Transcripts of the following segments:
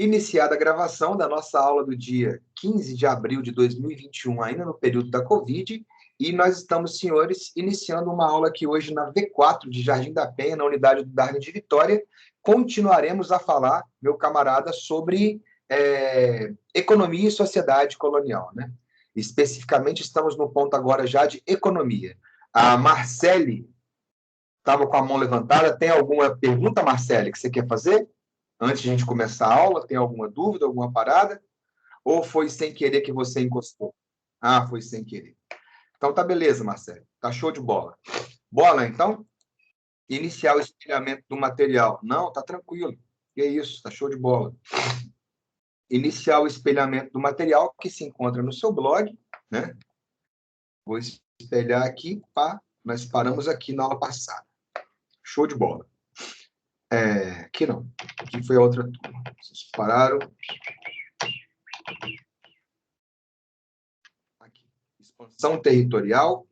Iniciada a gravação da nossa aula do dia 15 de abril de 2021, ainda no período da Covid, e nós estamos, senhores, iniciando uma aula aqui hoje na V4 de Jardim da Penha, na unidade do Darwin de Vitória. Continuaremos a falar, meu camarada, sobre economia e sociedade colonial, né? Especificamente, estamos no ponto agora já de economia. A Marcele estava com a mão levantada. Tem alguma pergunta, Marcele, que você quer fazer? Antes de a gente começar a aula, tem alguma dúvida, alguma parada? Ou foi sem querer que você encostou? Ah, foi sem querer. Então tá beleza, Marcelo. Tá show de bola. Bola, então? Iniciar o espelhamento do material. Não, tá tranquilo. Que isso, tá show de bola. Iniciar o espelhamento do material que se encontra no seu blog, né? Vou espelhar aqui, pá. Nós paramos aqui na aula passada. Show de bola. Aqui não. Aqui foi a outra turma. Vocês pararam. Aqui. Expansão territorial.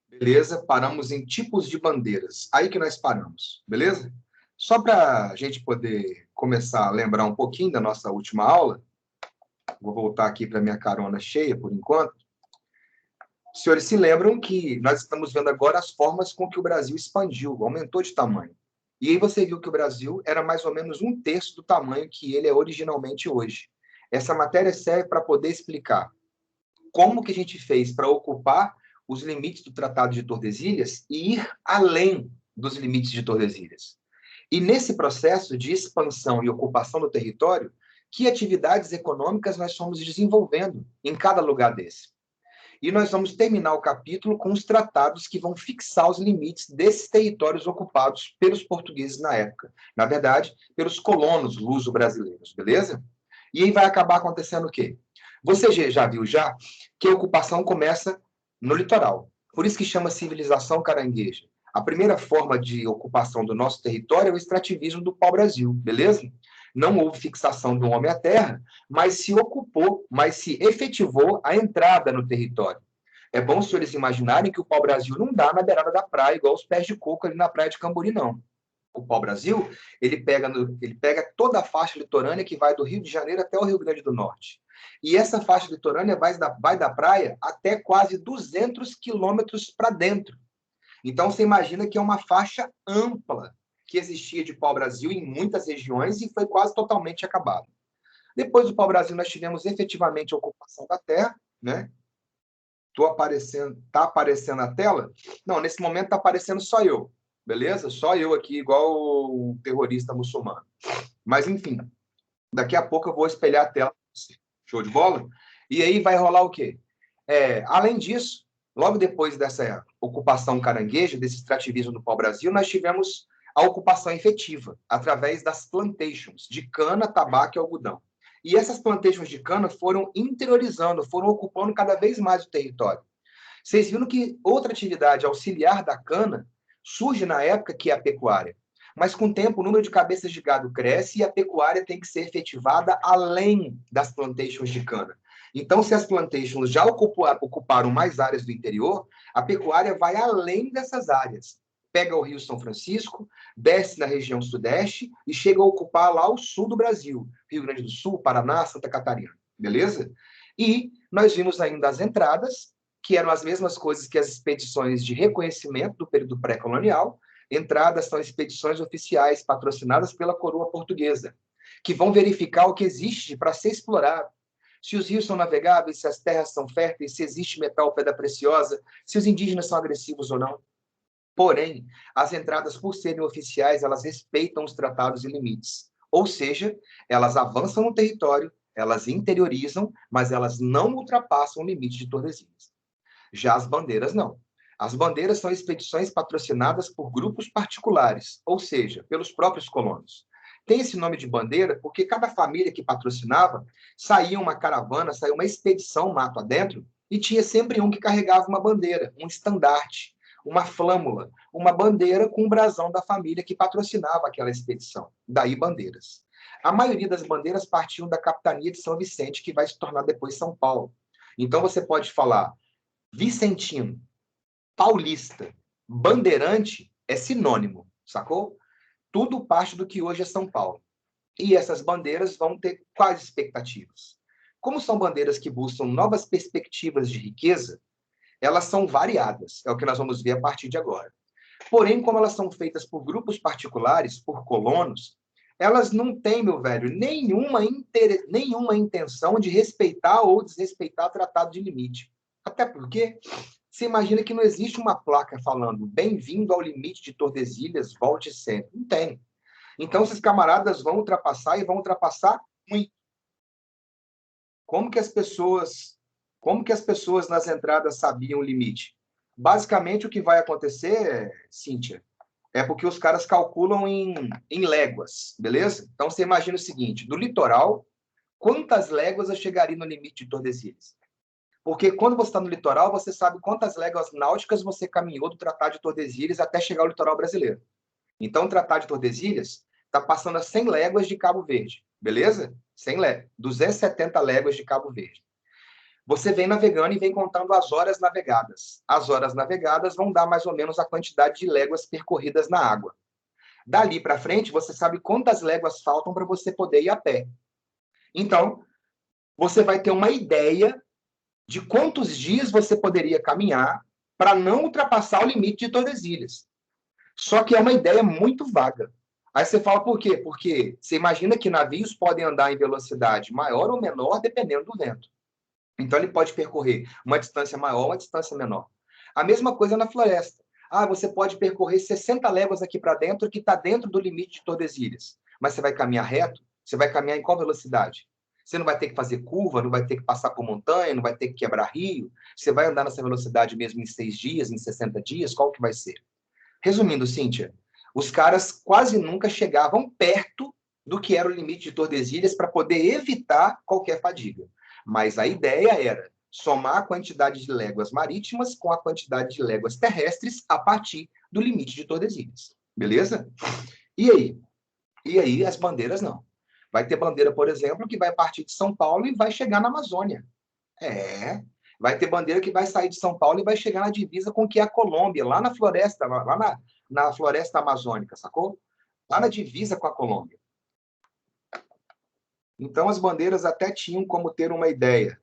Beleza? Paramos em tipos de bandeiras. Aí que nós paramos. Beleza? Só para a gente poder começar a lembrar um pouquinho da nossa última aula. Vou voltar aqui para minha carona cheia, por enquanto. Os senhores se lembram que nós estamos vendo agora as formas com que o Brasil expandiu, aumentou de tamanho. E aí você viu que o Brasil era mais ou menos 1/3 do tamanho que ele é originalmente hoje. Essa matéria serve para poder explicar como que a gente fez para ocupar os limites do Tratado de Tordesilhas e ir além dos limites de Tordesilhas. E nesse processo de expansão e ocupação do território, que atividades econômicas nós fomos desenvolvendo em cada lugar desse. E nós vamos terminar o capítulo com os tratados que vão fixar os limites desses territórios ocupados pelos portugueses na época. Na verdade, pelos colonos luso-brasileiros, beleza? E aí vai acabar acontecendo o quê? Você já viu que a ocupação começa no litoral. Por isso que chama civilização carangueja. A primeira forma de ocupação do nosso território é o extrativismo do pau-brasil, beleza? Não houve fixação do homem à terra, mas se ocupou, mas se efetivou a entrada no território. É bom os senhores imaginarem que o pau-brasil não dá na beirada da praia, igual os pés de coco ali na praia de Cambori, não. O pau-brasil, ele pega toda a faixa litorânea que vai do Rio de Janeiro até o Rio Grande do Norte. E essa faixa litorânea vai da praia até quase 200 quilômetros para dentro. Então, você imagina que é uma faixa ampla que existia de pau-brasil em muitas regiões e foi quase totalmente acabado. Depois do pau-brasil, nós tivemos efetivamente a ocupação da terra, né? Tá aparecendo a tela? Não, nesse momento tá aparecendo só eu, beleza? Só eu aqui, igual um terrorista muçulmano. Mas, enfim, daqui a pouco eu vou espelhar a tela. Show de bola? E aí vai rolar o quê? Além disso, logo depois dessa ocupação carangueja, desse extrativismo do pau-brasil, nós tivemos a ocupação efetiva, através das plantations de cana, tabaco e algodão. E essas plantations de cana foram interiorizando, foram ocupando cada vez mais o território. Vocês viram que outra atividade auxiliar da cana surge na época, que é a pecuária. Mas, com o tempo, o número de cabeças de gado cresce e a pecuária tem que ser efetivada além das plantations de cana. Então, se as plantations já ocuparam mais áreas do interior, a pecuária vai além dessas áreas. Pega o Rio São Francisco, desce na região sudeste e chega a ocupar lá o sul do Brasil, Rio Grande do Sul, Paraná, Santa Catarina. Beleza? E nós vimos ainda as entradas, que eram as mesmas coisas que as expedições de reconhecimento do período pré-colonial. Entradas são expedições oficiais patrocinadas pela coroa portuguesa, que vão verificar o que existe para ser explorado. Se os rios são navegáveis, se as terras são férteis, se existe metal, pedra preciosa, se os indígenas são agressivos ou não. Porém, as entradas, por serem oficiais, elas respeitam os tratados e limites. Ou seja, elas avançam no território, elas interiorizam, mas elas não ultrapassam o limite de Tordesilhas. Já as bandeiras, não. As bandeiras são expedições patrocinadas por grupos particulares, ou seja, pelos próprios colonos. Tem esse nome de bandeira porque cada família que patrocinava saía uma caravana, saía uma expedição mato adentro, e tinha sempre um que carregava uma bandeira, um estandarte, uma flâmula, uma bandeira com o brasão da família que patrocinava aquela expedição. Daí bandeiras. A maioria das bandeiras partiam da capitania de São Vicente, que vai se tornar depois São Paulo. Então você pode falar vicentino, paulista, bandeirante é sinônimo, sacou? Tudo parte do que hoje é São Paulo. E essas bandeiras vão ter quais expectativas? Como são bandeiras que buscam novas perspectivas de riqueza, elas são variadas, é o que nós vamos ver a partir de agora. Porém, como elas são feitas por grupos particulares, por colonos, elas não têm, meu velho, nenhuma intenção de respeitar ou desrespeitar o Tratado de Limite. Até porque você imagina que não existe uma placa falando bem-vindo ao limite de Tordesilhas, volte sempre. Não tem. Então, esses camaradas vão ultrapassar e vão ultrapassar muito. Como que as pessoas nas entradas sabiam o limite? Basicamente, o que vai acontecer, Cíntia, é porque os caras calculam em léguas, beleza? Então, você imagina o seguinte, do litoral, quantas léguas eu chegaria no limite de Tordesilhas? Porque quando você está no litoral, você sabe quantas léguas náuticas você caminhou do Tratado de Tordesilhas até chegar ao litoral brasileiro. Então, o Tratado de Tordesilhas está passando a 100 léguas de Cabo Verde, beleza? 100 léguas, 270 léguas de Cabo Verde. Você vem navegando e vem contando as horas navegadas. As horas navegadas vão dar mais ou menos a quantidade de léguas percorridas na água. Dali para frente, você sabe quantas léguas faltam para você poder ir a pé. Então, você vai ter uma ideia de quantos dias você poderia caminhar para não ultrapassar o limite de Tordesilhas. Só que é uma ideia muito vaga. Aí você fala por quê? Porque você imagina que navios podem andar em velocidade maior ou menor dependendo do vento. Então, ele pode percorrer uma distância maior ou uma distância menor. A mesma coisa na floresta. Ah, você pode percorrer 60 léguas aqui para dentro, que está dentro do limite de Tordesilhas. Mas você vai caminhar reto? Você vai caminhar em qual velocidade? Você não vai ter que fazer curva, não vai ter que passar por montanha, não vai ter que quebrar rio. Você vai andar nessa velocidade mesmo em 6 dias, em 60 dias? Qual que vai ser? Resumindo, Cíntia, os caras quase nunca chegavam perto do que era o limite de Tordesilhas para poder evitar qualquer fadiga. Mas a ideia era somar a quantidade de léguas marítimas com a quantidade de léguas terrestres a partir do limite de Tordesilhas. Beleza? E aí? E aí as bandeiras não. Vai ter bandeira, por exemplo, que vai partir de São Paulo e vai chegar na Amazônia. É. Vai ter bandeira que vai sair de São Paulo e vai chegar na divisa com o que é a Colômbia, lá na floresta, na floresta amazônica, sacou? Lá na divisa com a Colômbia. Então, as bandeiras até tinham como ter uma ideia.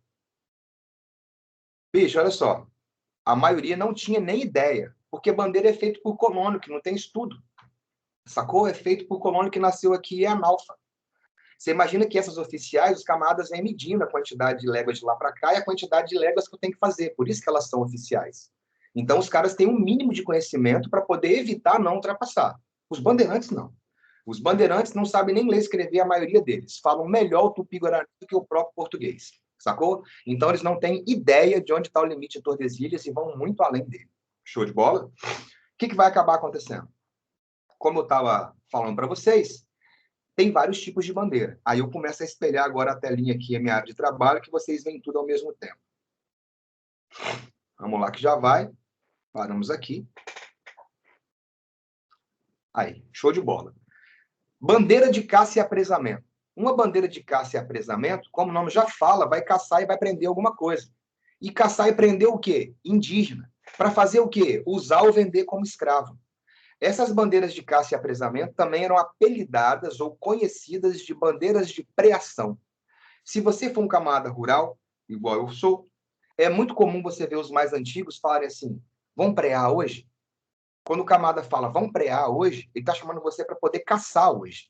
Bicho, olha só. A maioria não tinha nem ideia, porque bandeira é feito por colono, que não tem estudo. Sacou? É feito por colono que nasceu aqui e é analfa. Você imagina que essas oficiais, os camaradas vêm medindo a quantidade de léguas de lá para cá e a quantidade de léguas que eu tenho que fazer. Por isso que elas são oficiais. Então, os caras têm um mínimo de conhecimento para poder evitar não ultrapassar. Os bandeirantes, não. Os bandeirantes não sabem nem ler e escrever, a maioria deles. Falam melhor o tupi-guarani do que o próprio português. Sacou? Então, eles não têm ideia de onde está o limite de Tordesilhas e vão muito além dele. Show de bola? O que vai acabar acontecendo? Como eu estava falando para vocês, tem vários tipos de bandeira. Aí eu começo a espelhar agora a telinha aqui, a minha área de trabalho, que vocês veem tudo ao mesmo tempo. Vamos lá que já vai. Paramos aqui. Aí, show de bola. Bandeira de caça e apresamento. Uma bandeira de caça e apresamento, como o nome já fala, vai caçar e vai prender alguma coisa. E caçar e prender o quê? Indígena. Para fazer o quê? Usar ou vender como escravo. Essas bandeiras de caça e apresamento também eram apelidadas ou conhecidas de bandeiras de preação. Se você for um camarada rural, igual eu sou, é muito comum você ver os mais antigos falarem assim, vamos prear hoje? Quando o camarada fala, vamos prear hoje, ele está chamando você para poder caçar hoje.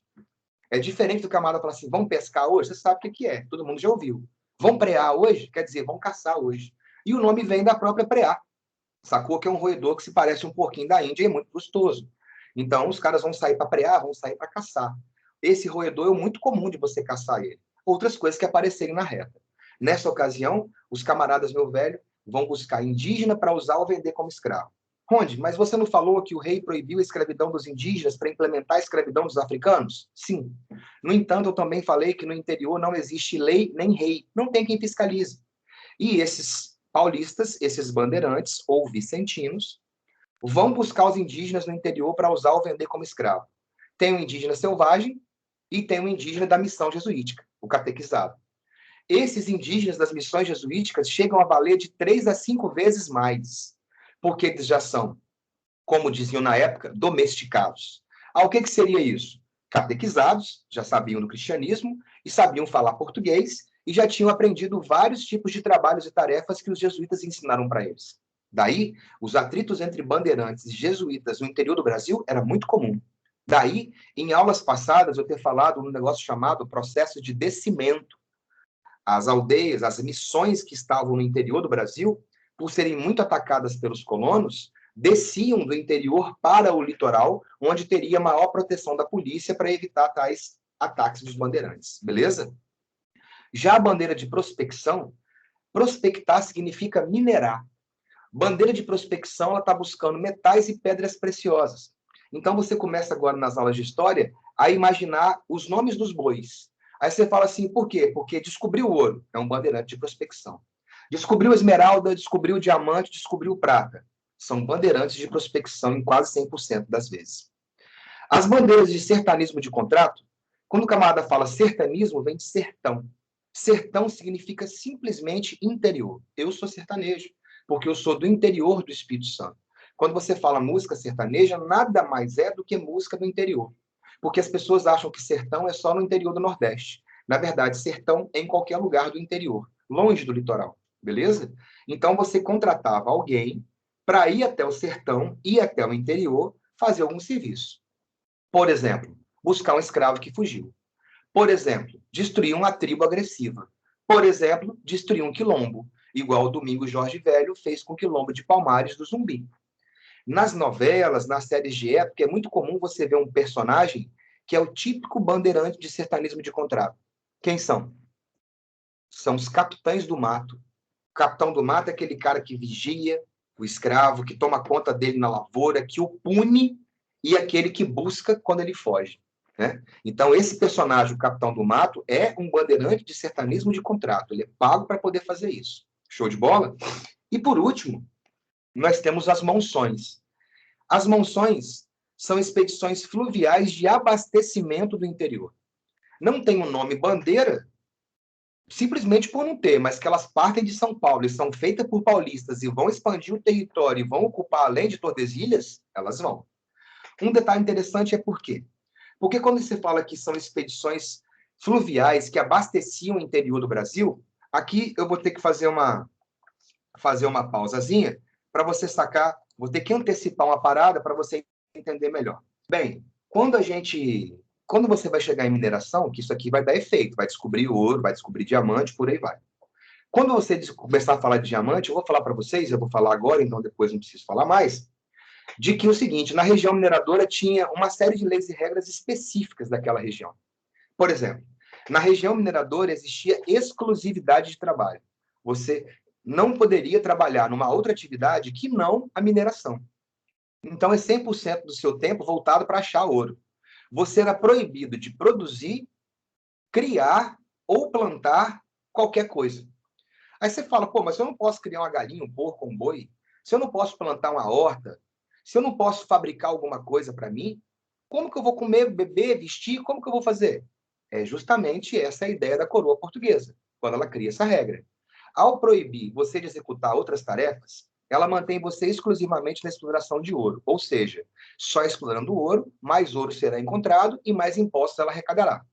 É diferente do camarada falar assim, vamos pescar hoje? Você sabe o que é, todo mundo já ouviu. Vamos prear hoje? Quer dizer, vamos caçar hoje. E o nome vem da própria prear. Sacou? Que é um roedor que se parece um porquinho da Índia e é muito gostoso. Então, os caras vão sair para prear, vão sair para caçar. Esse roedor é muito comum de você caçar ele. Outras coisas que aparecerem na reta. Nessa ocasião, os camaradas, meu velho, vão buscar indígena para usar ou vender como escravo. Ronde, mas você não falou que o rei proibiu a escravidão dos indígenas para implementar a escravidão dos africanos? Sim. No entanto, eu também falei que no interior não existe lei nem rei. Não tem quem fiscalize. E esses paulistas, esses bandeirantes ou vicentinos, vão buscar os indígenas no interior para usar ou vender como escravo. Tem o indígena selvagem e tem o indígena da missão jesuítica, o catequizado. Esses indígenas das missões jesuíticas chegam a valer de 3 a 5 vezes mais, porque eles já são, como diziam na época, domesticados. Ah, o que seria isso? catequizados, já sabiam do cristianismo e sabiam falar português e já tinham aprendido vários tipos de trabalhos e tarefas que os jesuítas ensinaram para eles. Daí, os atritos entre bandeirantes e jesuítas no interior do Brasil era muito comum. Daí, em aulas passadas, eu ter falado num negócio chamado processo de descimento. As aldeias, as missões que estavam no interior do Brasil, por serem muito atacadas pelos colonos, desciam do interior para o litoral, onde teria maior proteção da polícia para evitar tais ataques dos bandeirantes. Beleza? Já a bandeira de prospecção, prospectar significa minerar. Bandeira de prospecção, ela está buscando metais e pedras preciosas. Então, você começa agora nas aulas de história a imaginar os nomes dos bois. Aí você fala assim, por quê? Porque descobriu o ouro, é um bandeirante de prospecção. Descobriu esmeralda, descobriu diamante, descobriu prata. São bandeirantes de prospecção em quase 100% das vezes. As bandeiras de sertanismo de contrato, quando o camarada fala sertanismo, vem de sertão. Sertão significa simplesmente interior. Eu sou sertanejo, porque eu sou do interior do Espírito Santo. Quando você fala música sertaneja, nada mais é do que música do interior. Porque as pessoas acham que sertão é só no interior do Nordeste. Na verdade, sertão é em qualquer lugar do interior, longe do litoral, beleza? Então, você contratava alguém para ir até o sertão, ir até o interior, fazer algum serviço. Por exemplo, buscar um escravo que fugiu. Por exemplo, destruir uma tribo agressiva. Por exemplo, destruir um quilombo, igual o Domingos Jorge Velho fez com o quilombo de Palmares do Zumbi. Nas novelas, nas séries de época, é muito comum você ver um personagem que é o típico bandeirante de sertanismo de contrato. Quem são? São os capitães do mato. O capitão do mato é aquele cara que vigia o escravo, que toma conta dele na lavoura, que o pune, e aquele que busca quando ele foge. Né? Então, esse personagem, o capitão do mato, é um bandeirante de sertanismo de contrato. Ele é pago para poder fazer isso. Show de bola? E, por último, nós temos as monções. As monções são expedições fluviais de abastecimento do interior. Não tem o nome bandeira, simplesmente por não ter, mas que elas partem de São Paulo e são feitas por paulistas e vão expandir o território e vão ocupar além de Tordesilhas, elas vão. Um detalhe interessante é por quê? Porque quando você fala que são expedições fluviais que abasteciam o interior do Brasil, aqui eu vou ter que fazer uma pausazinha para você sacar, vou ter que antecipar uma parada para você entender melhor. Bem, quando você vai chegar em mineração, que isso aqui vai dar efeito, vai descobrir ouro, vai descobrir diamante, por aí vai. Quando você começar a falar de diamante, eu vou falar para vocês, eu vou falar agora, então depois não preciso falar mais, de que o seguinte, na região mineradora tinha uma série de leis e regras específicas daquela região. Por exemplo, na região mineradora existia exclusividade de trabalho. Você não poderia trabalhar numa outra atividade que não a mineração. Então, é 100% do seu tempo voltado para achar ouro. Você era proibido de produzir, criar ou plantar qualquer coisa. Aí você fala, pô, mas eu não posso criar uma galinha, um porco, um boi? Se eu não posso plantar uma horta? Se eu não posso fabricar alguma coisa para mim? Como que eu vou comer, beber, vestir? Como que eu vou fazer? É justamente essa a ideia da coroa portuguesa, quando ela cria essa regra. Ao proibir você de executar outras tarefas, ela mantém você exclusivamente na exploração de ouro. Ou seja, só explorando o ouro, mais ouro será encontrado e mais impostos ela arrecadará.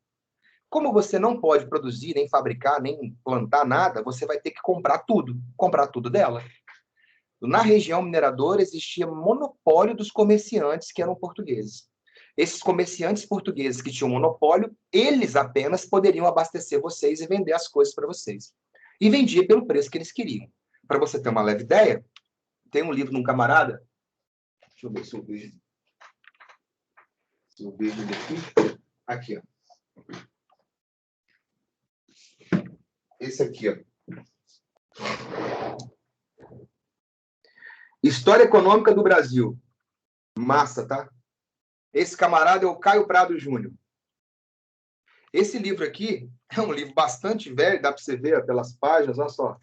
Como você não pode produzir, nem fabricar, nem plantar nada, você vai ter que comprar tudo dela. Na região mineradora existia monopólio dos comerciantes que eram portugueses. Esses comerciantes portugueses que tinham monopólio, eles apenas poderiam abastecer vocês e vender as coisas para vocês. E vendia pelo preço que eles queriam. Para você ter uma leve ideia, tem um livro de um camarada, deixa eu ver se eu vejo. Se eu vejo ele aqui. Aqui, ó. Esse aqui, ó. História Econômica do Brasil. Massa, tá? Esse camarada é o Caio Prado Júnior. Esse livro aqui é um livro bastante velho, dá para você ver pelas páginas, olha só.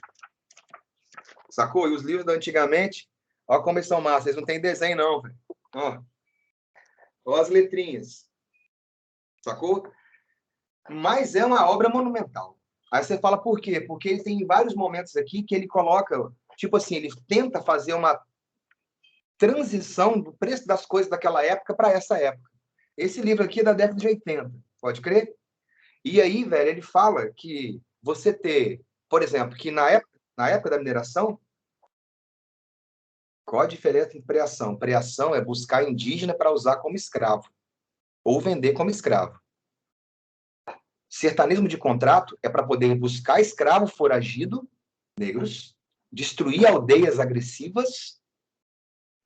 Sacou? E os livros da antigamente, olha como eles são massa, eles não têm desenho não, velho. Ó as letrinhas. Sacou? Mas é uma obra monumental. Aí você fala por quê? Porque ele tem vários momentos aqui que ele coloca, tipo assim, ele tenta fazer uma transição do preço das coisas daquela época para essa época. Esse livro aqui é da década de 80, pode crer? E aí, velho, ele fala que você ter, por exemplo, que na época da mineração, qual a diferença entre preação? Preação é buscar indígena para usar como escravo, ou vender como escravo. Sertanismo de contrato é para poder buscar escravo foragido, negros, destruir aldeias agressivas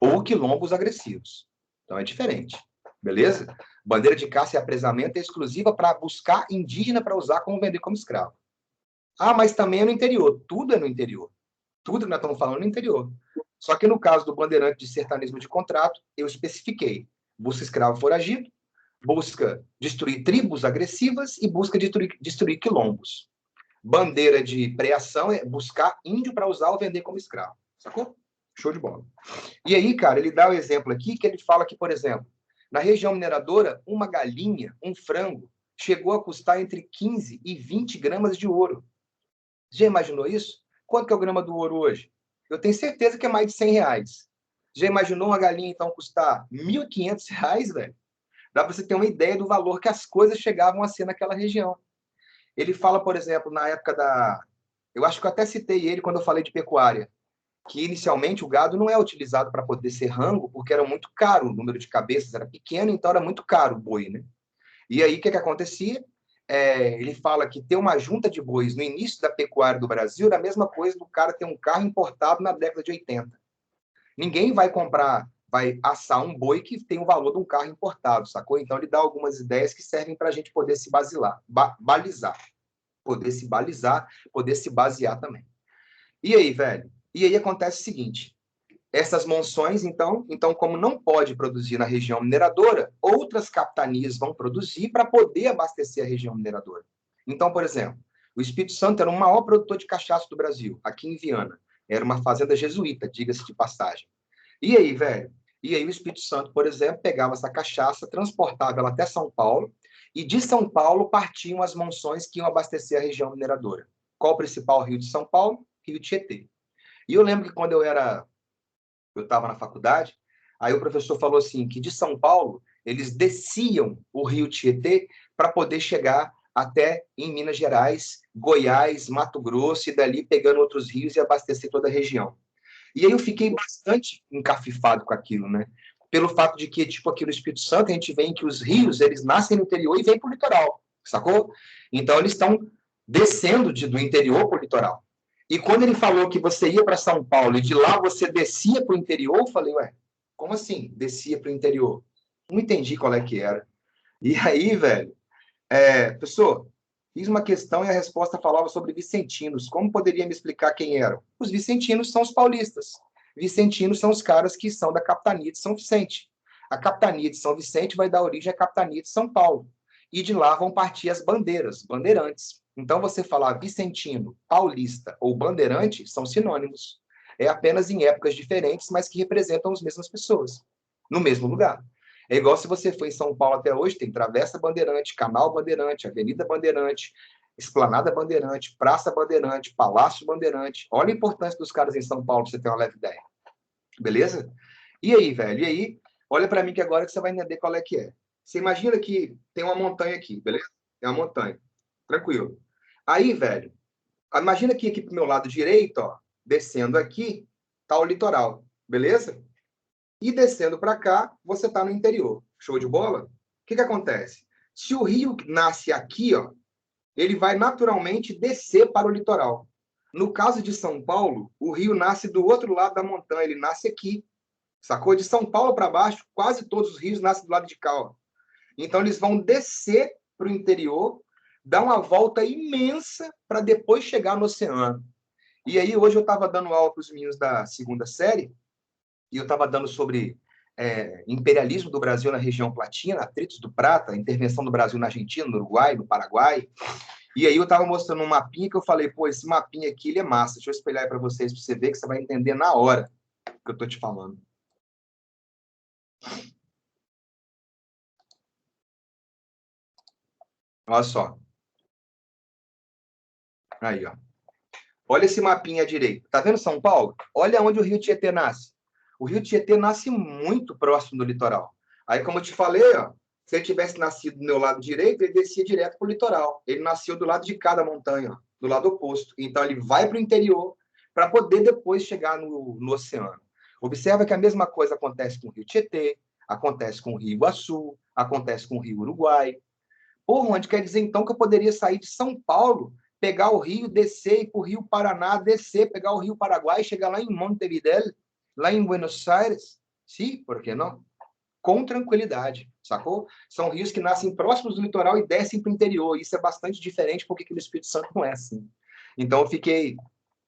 ou quilombos agressivos. Então é diferente, beleza? Bandeira de caça e apresamento é exclusiva para buscar indígena para usar como vender como escravo. Ah, mas também é no interior. Tudo é no interior. Tudo que nós estamos falando é no interior. Só que no caso do bandeirante de sertanismo de contrato, eu especifiquei. Busca escravo foragido, busca destruir tribos agressivas e busca destruir quilombos. Bandeira de preação é buscar índio para usar ou vender como escravo. Sacou? Show de bola. E aí, cara, ele dá o exemplo aqui que ele fala que, por exemplo, na região mineradora, uma galinha, um frango, chegou a custar entre 15 e 20 gramas de ouro. Já imaginou isso? Quanto que é o grama do ouro hoje? Eu tenho certeza que é mais de 100 reais. Já imaginou uma galinha, então, custar 1.500 reais, velho? Dá para você ter uma ideia do valor que as coisas chegavam a ser naquela região. Ele fala, por exemplo, na época da... Eu acho que eu até citei ele quando eu falei de pecuária, que inicialmente o gado não é utilizado para poder ser rango, porque era muito caro, o número de cabeças era pequeno, então era muito caro o boi, né? E aí, o que acontecia? Ele fala que ter uma junta de bois no início da pecuária do Brasil era a mesma coisa do cara ter um carro importado na década de 80. Ninguém vai comprar, vai assar um boi que tem o valor de um carro importado, sacou? Então, ele dá algumas ideias que servem para a gente poder se balizar. Poder se balizar, poder se basear também. E aí, velho? E aí acontece o seguinte: essas monções, então, como não pode produzir na região mineradora, outras capitanias vão produzir para poder abastecer a região mineradora. Então, por exemplo, o Espírito Santo era o maior produtor de cachaça do Brasil, aqui em Viana. Era uma fazenda jesuíta, diga-se de passagem. E aí, velho? E aí o Espírito Santo, por exemplo, pegava essa cachaça, transportava ela até São Paulo, e de São Paulo partiam as monções que iam abastecer a região mineradora. Qual o principal rio de São Paulo? Rio Tietê. E eu lembro que quando eu estava na faculdade, aí o professor falou assim, que de São Paulo, eles desciam o rio Tietê para poder chegar até em Minas Gerais, Goiás, Mato Grosso, e dali pegando outros rios e abastecer toda a região. E aí eu fiquei bastante encafifado com aquilo, né? Pelo fato de que, tipo, aqui no Espírito Santo, a gente vê que os rios, eles nascem no interior e vêm para o litoral, sacou? Então, eles estão descendo do interior para o litoral. E quando ele falou que você ia para São Paulo e de lá você descia para o interior, eu falei, ué, como assim descia para o interior? Não entendi qual é que era. E aí, velho, professor, fiz uma questão e a resposta falava sobre vicentinos. Como poderia me explicar quem eram? Os vicentinos são os paulistas. Vicentinos são os caras que são da capitania de São Vicente. A capitania de São Vicente vai dar origem à capitania de São Paulo. E de lá vão partir as bandeiras, bandeirantes. Então, você falar vicentino, paulista ou bandeirante são sinônimos. É apenas em épocas diferentes, mas que representam as mesmas pessoas, no mesmo lugar. É igual se você for em São Paulo até hoje, tem Travessa Bandeirante, Canal Bandeirante, Avenida Bandeirante, Esplanada Bandeirante, Praça Bandeirante, Palácio Bandeirante. Olha a importância dos caras em São Paulo, pra você ter uma leve ideia. Beleza? E aí, velho? E aí, olha para mim que agora que você vai entender qual é que é. Você imagina que tem uma montanha aqui, beleza? Tem uma montanha. Tranquilo. Aí, velho, imagina que aqui pro meu lado direito, ó, descendo aqui, tá o litoral, beleza? E descendo para cá, você está no interior. Show de bola? O que acontece? Se o rio nasce aqui, ó, ele vai naturalmente descer para o litoral. No caso de São Paulo, o rio nasce do outro lado da montanha, ele nasce aqui. Sacou? De São Paulo para baixo, quase todos os rios nascem do lado de cá. Ó. Então, eles vão descer para o interior, dar uma volta imensa para depois chegar no oceano. E aí, hoje eu estava dando aula para os meninos da segunda série, e eu estava dando sobre imperialismo do Brasil na região platina, atritos do prata, intervenção do Brasil na Argentina, no Uruguai, no Paraguai. E aí eu estava mostrando um mapinha que eu falei, pô, esse mapinha aqui ele é massa. Deixa eu espelhar para vocês, para você ver que você vai entender na hora que eu estou te falando. Olha só. Aí, ó. Olha esse mapinha à direita. Tá vendo São Paulo? Olha onde o Rio Tietê nasce. O Rio Tietê nasce muito próximo do litoral. Aí, como eu te falei, ó, Se ele tivesse nascido do meu lado direito, ele descia direto para o litoral. Ele nasceu do lado de cada montanha, ó, do lado oposto. Então, ele vai para o interior para poder depois chegar no oceano. Observa que a mesma coisa acontece com o Rio Tietê, acontece com o Rio Iguaçu, acontece com o Rio Uruguai. Por onde quer dizer, então, que eu poderia sair de São Paulo, pegar o rio, descer, ir para o Rio Paraná, descer, pegar o Rio Paraguai, chegar lá em Montevidéu, lá em Buenos Aires? Sim, por que não? Com tranquilidade, sacou? São rios que nascem próximos do litoral e descem para o interior. Isso é bastante diferente, porque aqui no Espírito Santo não é assim. Então, eu fiquei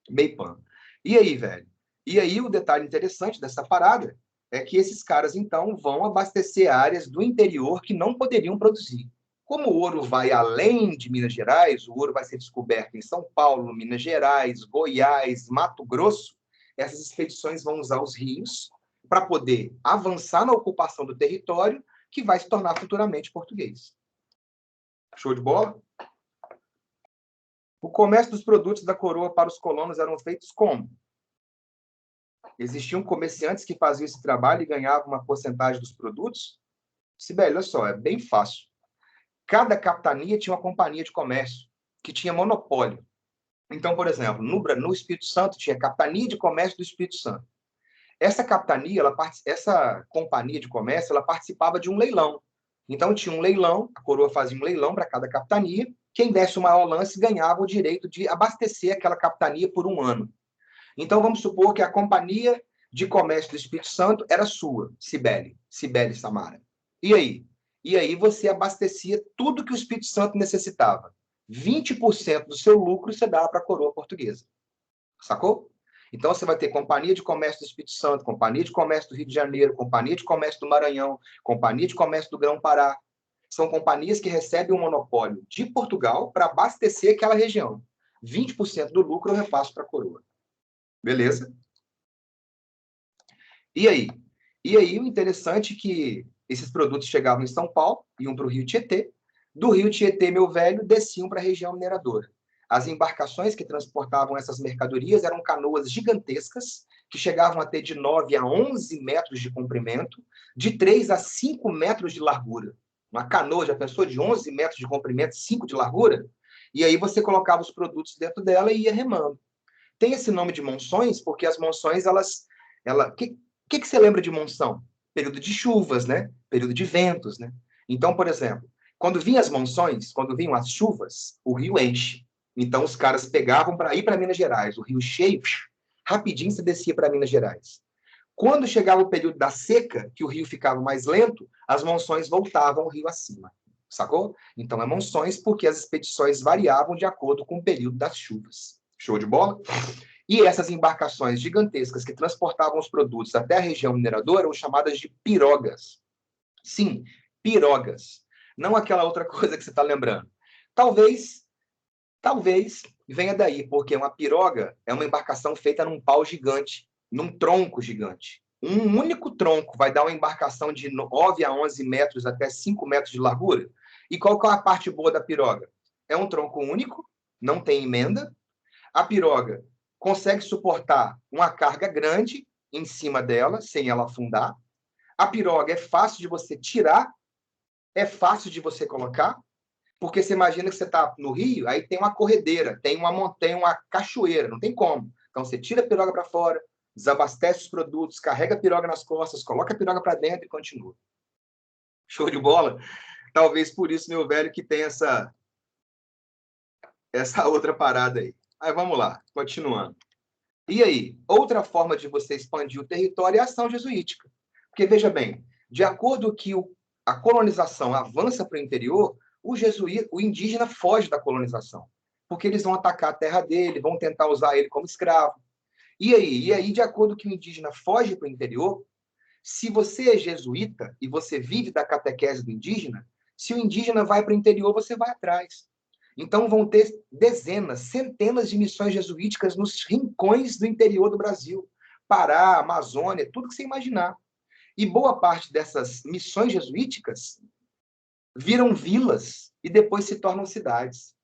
meio pan. E aí, velho? E aí, o detalhe interessante dessa parada é que esses caras, então, vão abastecer áreas do interior que não poderiam produzir. Como o ouro vai além de Minas Gerais, o ouro vai ser descoberto em São Paulo, Minas Gerais, Goiás, Mato Grosso, essas expedições vão usar os rios para poder avançar na ocupação do território que vai se tornar futuramente português. Show de bola? O comércio dos produtos da coroa para os colonos eram feitos como? Existiam comerciantes que faziam esse trabalho e ganhavam uma porcentagem dos produtos? Sibeli, olha só, é bem fácil. Cada capitania tinha uma companhia de comércio que tinha monopólio. Então, por exemplo, no Espírito Santo tinha a Capitania de Comércio do Espírito Santo. Essa capitania, essa companhia de comércio, ela participava de um leilão. Então, tinha um leilão, a coroa fazia um leilão para cada capitania, quem desse o maior lance ganhava o direito de abastecer aquela capitania por um ano. Então, vamos supor que a Companhia de Comércio do Espírito Santo era sua, Cibele Samara. E aí? E aí você abastecia tudo que o Espírito Santo necessitava. 20% do seu lucro você dava para a coroa portuguesa. Sacou? Então, você vai ter Companhia de Comércio do Espírito Santo, Companhia de Comércio do Rio de Janeiro, Companhia de Comércio do Maranhão, Companhia de Comércio do Grão-Pará. São companhias que recebem um monopólio de Portugal para abastecer aquela região. 20% do lucro eu repasso para a coroa. Beleza? E aí? E aí, o interessante é que esses produtos chegavam em São Paulo, iam para o Rio Tietê. Do Rio Tietê, meu velho, desciam para a região mineradora. As embarcações que transportavam essas mercadorias eram canoas gigantescas, que chegavam a ter de 9 a 11 metros de comprimento, de 3 a 5 metros de largura. Uma canoa, já pensou, de 11 metros de comprimento, 5 de largura? E aí você colocava os produtos dentro dela e ia remando. Tem esse nome de monções porque as monções, que você lembra de monção? Período de chuvas, né? Período de ventos, né? Então, por exemplo, quando vinham as monções, quando vinham as chuvas, o rio enche. Então, os caras pegavam para ir para Minas Gerais. O rio cheio, rapidinho você descia para Minas Gerais. Quando chegava o período da seca, que o rio ficava mais lento, as monções voltavam o rio acima. Sacou? Então, é monções porque as expedições variavam de acordo com o período das chuvas. Show de bola? E essas embarcações gigantescas que transportavam os produtos até a região mineradora eram chamadas de pirogas. Sim, pirogas. Não aquela outra coisa que você está lembrando. Talvez venha daí, porque uma piroga é uma embarcação feita num pau gigante, num tronco gigante. Um único tronco vai dar uma embarcação de 9 a 11 metros até 5 metros de largura. E qual que é a parte boa da piroga? É um tronco único, não tem emenda. A piroga consegue suportar uma carga grande em cima dela, sem ela afundar. A piroga é fácil de você tirar, é fácil de você colocar, porque você imagina que você está no rio, aí tem uma corredeira, tem uma montanha, uma cachoeira, não tem como. Então você tira a piroga para fora, desabastece os produtos, carrega a piroga nas costas, coloca a piroga para dentro e continua. Show de bola? Talvez por isso, meu velho, que tem essa outra parada aí. Aí vamos lá, continuando. E aí, outra forma de você expandir o território é a ação jesuítica. Porque, veja bem, de acordo que a colonização avança para o interior, o indígena foge da colonização. Porque eles vão atacar a terra dele, vão tentar usar ele como escravo. E aí, de acordo que o indígena foge para o interior, se você é jesuíta e você vive da catequese do indígena, se o indígena vai para o interior, você vai atrás. Então, vão ter dezenas, centenas de missões jesuíticas nos rincões do interior do Brasil. Pará, Amazônia, tudo que você imaginar. E boa parte dessas missões jesuíticas viram vilas e depois se tornam cidades.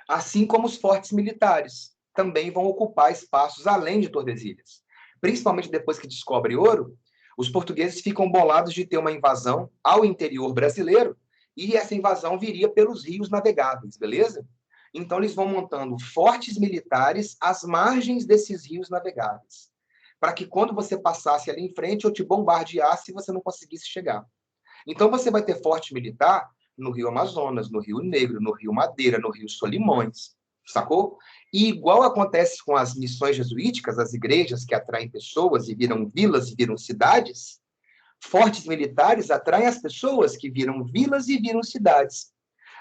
Assim como os fortes militares também vão ocupar espaços além de Tordesilhas. Principalmente depois que descobre ouro, Os portugueses ficam bolados de ter uma invasão ao interior brasileiro e essa invasão viria pelos rios navegáveis, beleza? Então, eles vão montando fortes militares às margens desses rios navegáveis, para que quando você passasse ali em frente, eu te bombardeasse e você não conseguisse chegar. Então, você vai ter forte militar no Rio Amazonas, no Rio Negro, no Rio Madeira, no Rio Solimões, sacou? E igual acontece com as missões jesuíticas, as igrejas que atraem pessoas e viram vilas e viram cidades, fortes militares atraem as pessoas que viram vilas e viram cidades.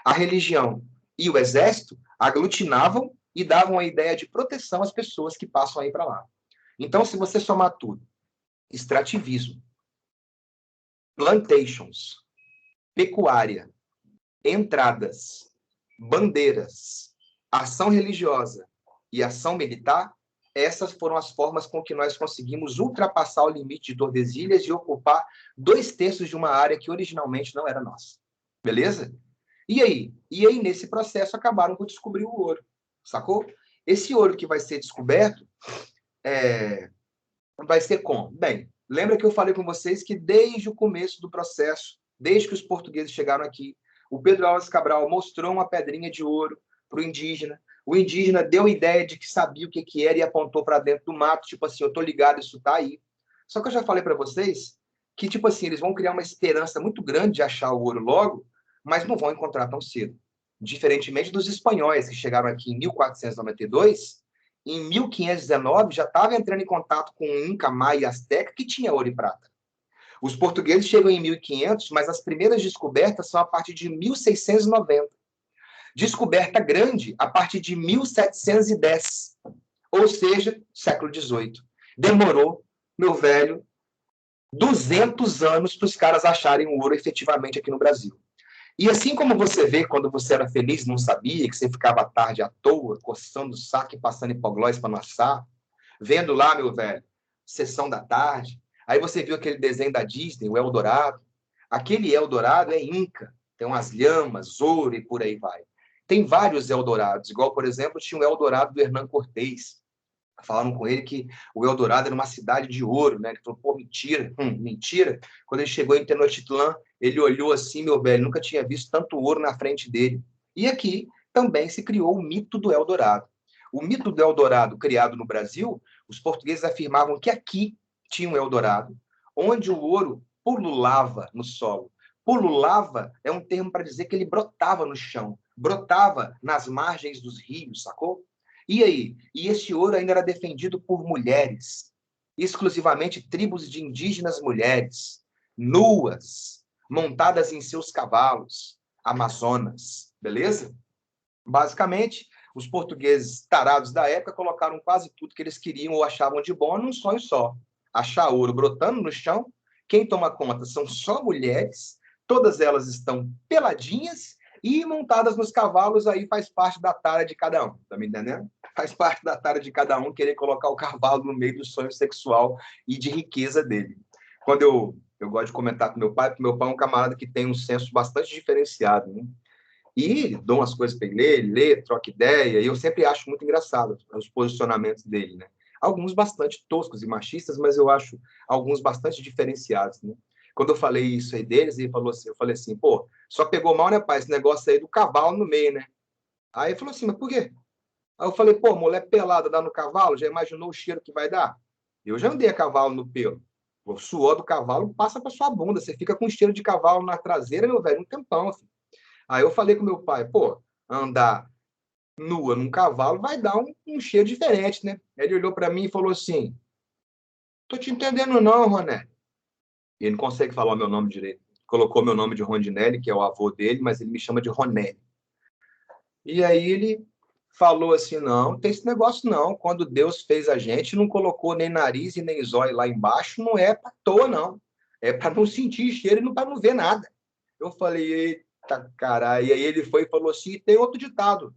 A religião e o exército aglutinavam e davam a ideia de proteção às pessoas que passam aí para lá. Então, se você somar tudo, extrativismo, plantations, pecuária, entradas, bandeiras, ação religiosa e ação militar, essas foram as formas com que nós conseguimos ultrapassar o limite de Tordesilhas e ocupar 2/3 de uma área que originalmente não era nossa. Beleza? E aí? E aí, nesse processo, acabaram por descobrir o ouro. Sacou? Esse ouro que vai ser descoberto vai ser como? Bem, lembra que eu falei com vocês que desde o começo do processo, desde que os portugueses chegaram aqui, o Pedro Álvares Cabral mostrou uma pedrinha de ouro para o indígena. O indígena deu a ideia de que sabia o que era e apontou para dentro do mato, tipo assim, eu tô ligado, isso tá aí. Só que eu já falei para vocês que, tipo assim, eles vão criar uma esperança muito grande de achar o ouro logo, mas não vão encontrar tão cedo. Diferentemente dos espanhóis, que chegaram aqui em 1492, em 1519 já estava entrando em contato com o Inca, Maia e Azteca, que tinha ouro e prata. Os portugueses chegam em 1500, mas as primeiras descobertas são a partir de 1690. Descoberta grande a partir de 1710, ou seja, século XVIII. Demorou, meu velho, 200 anos para os caras acharem o ouro efetivamente aqui no Brasil. E assim como você vê quando você era feliz e não sabia, que você ficava à tarde à toa, coçando o saco e passando hipoglós para não assar, vendo lá, meu velho, sessão da tarde, aí você viu aquele desenho da Disney, o Eldorado. Aquele Eldorado é Inca, tem umas lhamas, ouro e por aí vai. Tem vários Eldorados, igual, por exemplo, tinha o Eldorado do Hernán Cortés. Falaram com ele que o Eldorado era uma cidade de ouro, né? Ele falou, pô, mentira, mentira. Quando ele chegou em Tenochtitlan, ele olhou assim, meu velho, nunca tinha visto tanto ouro na frente dele. E aqui também se criou o mito do Eldorado. O mito do Eldorado, criado no Brasil, os portugueses afirmavam que aqui tinha um Eldorado, onde o ouro pululava no solo. Pululava é um termo para dizer que ele brotava no chão, brotava nas margens dos rios, sacou? E aí? E esse ouro ainda era defendido por mulheres, exclusivamente tribos de indígenas mulheres, nuas, montadas em seus cavalos, amazonas, beleza? Basicamente, os portugueses tarados da época colocaram quase tudo que eles queriam ou achavam de bom num sonho só. Achar ouro brotando no chão, quem toma conta são só mulheres, todas elas estão peladinhas e montadas nos cavalos, aí faz parte da tara de cada um, tá me entendendo? Faz parte da tara de cada um querer colocar o cavalo no meio do sonho sexual e de riqueza dele. Quando eu gosto de comentar com meu pai, porque meu pai é um camarada que tem um senso bastante diferenciado, né? E dou umas coisas para ele lê, troca ideia, e eu sempre acho muito engraçado os posicionamentos dele, né? Alguns bastante toscos e machistas, mas eu acho alguns bastante diferenciados, né? Quando eu falei isso aí deles, ele falou assim, eu falei assim, pô, só pegou mal, né, pai, esse negócio aí do cavalo no meio, né? Aí ele falou assim, mas por quê? Aí eu falei, pô, mulher pelada dá no cavalo, já imaginou o cheiro que vai dar? Eu já andei a cavalo no pelo. O suor do cavalo passa para sua bunda, você fica com cheiro de cavalo na traseira, meu velho, um tempão, assim. Aí eu falei com meu pai, pô, andar nua num cavalo vai dar um cheiro diferente, né? Ele olhou para mim e falou assim, tô te entendendo não, Roné. Ele não consegue falar o meu nome direito. Colocou meu nome de Rondinelli, que é o avô dele, mas ele me chama de Ronelli. E aí ele falou assim, não tem esse negócio não. Quando Deus fez a gente, não colocou nem nariz e nem zóio lá embaixo, não é para toa, não. É para não sentir cheiro e não para não ver nada. Eu falei, eita, caralho. E aí ele foi e falou assim, tem outro ditado.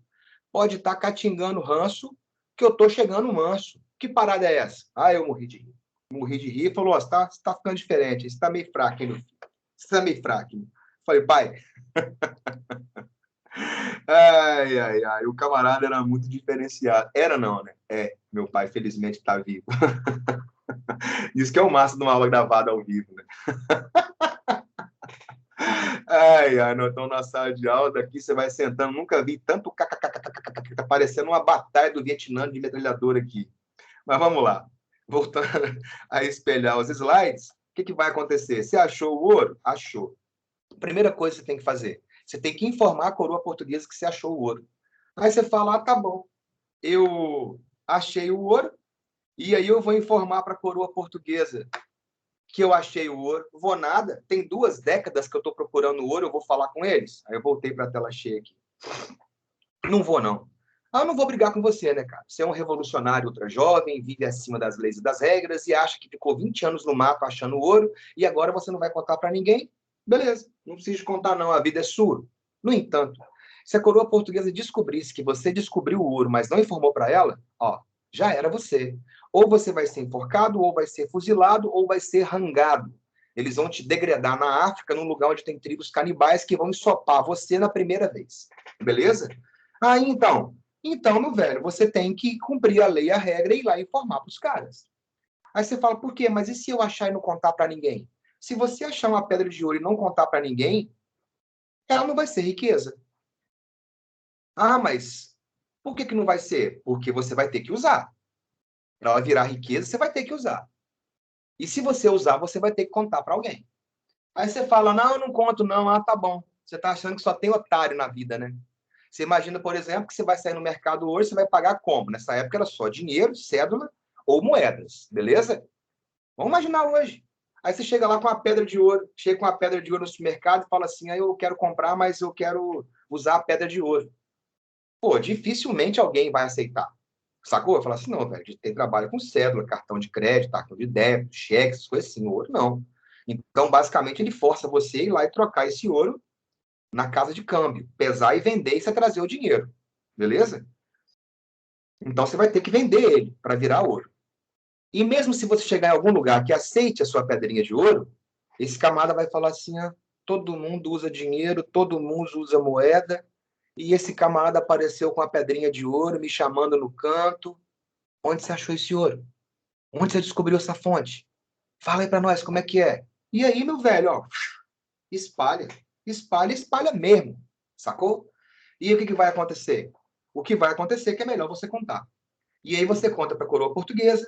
Pode estar catingando ranço, que eu tô chegando manso. Que parada é essa? Ah, eu morri de rir. Morri de rir e falou, você tá ficando diferente, você tá meio fraco, hein, meu filho? Você tá meio fraco. Hein? Falei, pai, ai, ai, ai, o camarada era muito diferenciado. Era não, né? É, meu pai felizmente tá vivo. Isso que é o máximo de uma aula gravada ao vivo, né? Ai, ai, nós estamos na sala de aula, daqui você vai sentando, nunca vi tanto kkkk, tá parecendo uma batalha do Vietnã de metralhadora aqui. Mas vamos lá. Voltando a espelhar os slides, o que vai acontecer? Você achou o ouro? Achou. Primeira coisa que você tem que fazer, você tem que informar a coroa portuguesa que você achou o ouro. Aí você fala, tá bom, eu achei o ouro, e aí eu vou informar para a coroa portuguesa que eu achei o ouro. Vou nada, tem 2 décadas que eu estou procurando ouro, eu vou falar com eles. Aí eu voltei para a tela cheia aqui. Não vou, não. Eu não vou brigar com você, né, cara? Você é um revolucionário ultra jovem, vive acima das leis e das regras e acha que ficou 20 anos no mato achando ouro e agora você não vai contar para ninguém? Beleza, não precisa contar, não. A vida é sua. No entanto, se a coroa portuguesa descobrisse que você descobriu o ouro, mas não informou para ela, ó, já era você. Ou você vai ser enforcado, ou vai ser fuzilado, ou vai ser rangado. Eles vão te degradar na África, num lugar onde tem tribos canibais que vão ensopar você na primeira vez. Beleza? Aí, então, meu velho, você tem que cumprir a lei e a regra e ir lá informar para os caras. Aí você fala, por quê? Mas e se eu achar e não contar para ninguém? Se você achar uma pedra de ouro e não contar para ninguém, ela não vai ser riqueza. Ah, mas por que não vai ser? Porque você vai ter que usar. Para ela virar riqueza, você vai ter que usar. E se você usar, você vai ter que contar para alguém. Aí você fala, não, eu não conto não. Ah, tá bom. Você está achando que só tem otário na vida, né? Você imagina, por exemplo, que você vai sair no mercado hoje, você vai pagar como? Nessa época era só dinheiro, cédula ou moedas, beleza? Vamos imaginar hoje. Aí você chega lá com uma pedra de ouro, chega com uma pedra de ouro no supermercado e fala assim, ah, eu quero comprar, mas eu quero usar a pedra de ouro. Pô, dificilmente alguém vai aceitar. Sacou? Fala assim, não, velho, a gente tem trabalho com cédula, cartão de crédito, cartão de débito, cheques, coisas assim. O ouro não. Então, basicamente, ele força você a ir lá e trocar esse ouro na casa de câmbio, pesar e vender e você trazer o dinheiro. Beleza? Então você vai ter que vender ele para virar ouro. E mesmo se você chegar em algum lugar que aceite a sua pedrinha de ouro, esse camarada vai falar assim: ah, todo mundo usa dinheiro, todo mundo usa moeda, e esse camarada apareceu com a pedrinha de ouro, me chamando no canto. Onde você achou esse ouro? Onde você descobriu essa fonte? Fala aí para nós, como é que é? E aí, meu velho, ó, espalha, espalha, espalha mesmo, sacou? E o que vai acontecer? O que vai acontecer é que é melhor você contar. E aí você conta para a coroa portuguesa,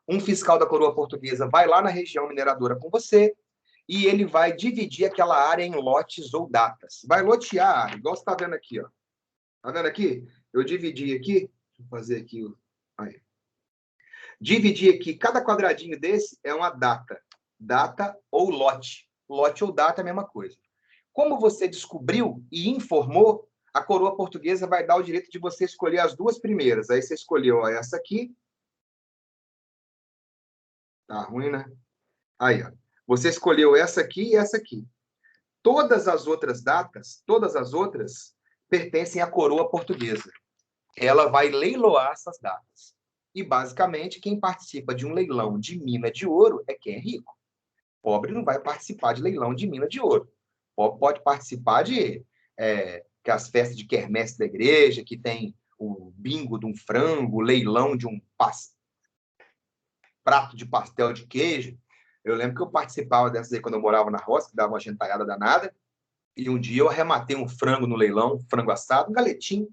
um fiscal da coroa portuguesa vai lá na região mineradora com você e ele vai dividir aquela área em lotes ou datas. Vai lotear a área, igual você está vendo aqui. Ó. Tá vendo aqui? Eu dividi aqui, deixa eu fazer aqui. Aí. Dividi aqui, cada quadradinho desse é uma data. Data ou lote. Lote ou data é a mesma coisa. Como você descobriu e informou, a coroa portuguesa vai dar o direito de você escolher as 2 primeiras. Aí você escolheu ó, essa aqui. Tá ruim, né? Aí, ó. Você escolheu essa aqui e essa aqui. Todas as outras datas, todas as outras, pertencem à coroa portuguesa. Ela vai leiloar essas datas. E, basicamente, quem participa de um leilão de mina de ouro é quem é rico. Pobre não vai participar de leilão de mina de ouro. Pobre pode participar de que as festas de quermesse da igreja, que tem o bingo de um frango, o leilão de um prato de pastel de queijo. Eu lembro que eu participava dessas aí quando eu morava na roça, que dava uma gentalhada danada. E um dia eu arrematei um frango no leilão, um frango assado, um galetinho, R$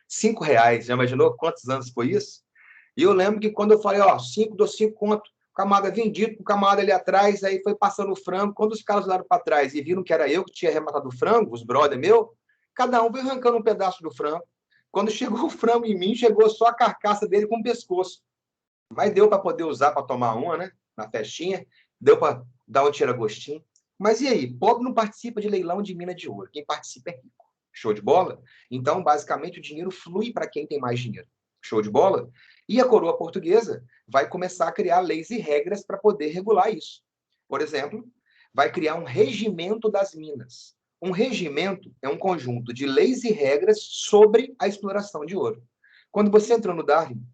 5. Já imaginou quantos anos foi isso? E eu lembro que quando eu falei, ó, 5, dou 5 conto, o camarada vendido pro camarada ali atrás, aí foi passando o frango. Quando os caras olharam para trás e viram que era eu que tinha arrematado o frango, os brother meu, cada um veio arrancando um pedaço do frango. Quando chegou o frango em mim, chegou só a carcaça dele com o pescoço. Mas deu para poder usar para tomar uma, né? Na festinha. Deu para dar um tira-gostinho. Mas e aí? Pobre não participa de leilão de mina de ouro. Quem participa é rico. Show de bola? Então, basicamente, o dinheiro flui para quem tem mais dinheiro. Show de bola? E a coroa portuguesa vai começar a criar leis e regras para poder regular isso. Por exemplo, vai criar um regimento das minas. Um regimento é um conjunto de leis e regras sobre a exploração de ouro. Quando você entrou no Darwin,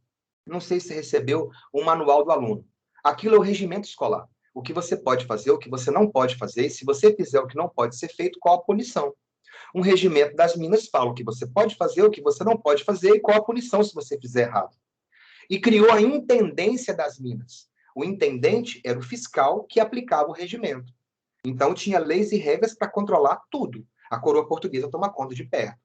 não sei se você recebeu um manual do aluno. Aquilo é o regimento escolar. O que você pode fazer, o que você não pode fazer, e se você fizer o que não pode ser feito, qual a punição. Um regimento das minas fala o que você pode fazer, o que você não pode fazer e qual a punição se você fizer errado. E criou a intendência das minas. O intendente era o fiscal que aplicava o regimento. Então, tinha leis e regras para controlar tudo. A coroa portuguesa toma conta de perto.